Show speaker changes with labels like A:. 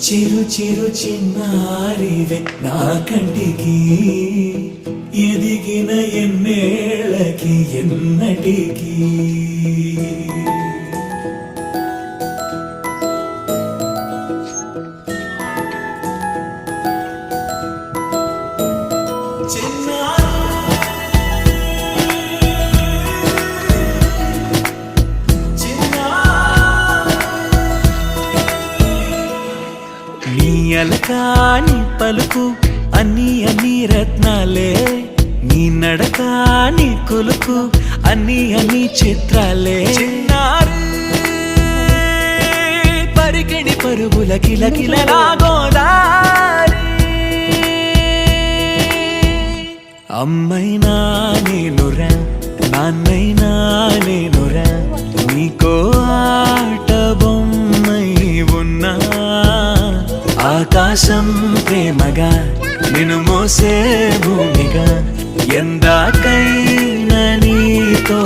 A: చిరు చిరు చిన్నారివే నా కంటికి ఎదిగిన ఎన్నేళ్ళకి ఎన్నటికి అలకాని పలుకు అన్ని అన్ని రత్నాలే నీ నడక నీ కొలుకు అన్ని అన్ని చిత్రాలే పరికిణి పరుగుల కిలకిలలా గోదారి అమ్మైనా నేనురా నాన్నైనా నేనురా నీకో ఆట బొమ్మై ఉన్నా ఆకాశం ప్రేమగా నిన్ను మోసే భూమిగా ఎందాకైనా నీతో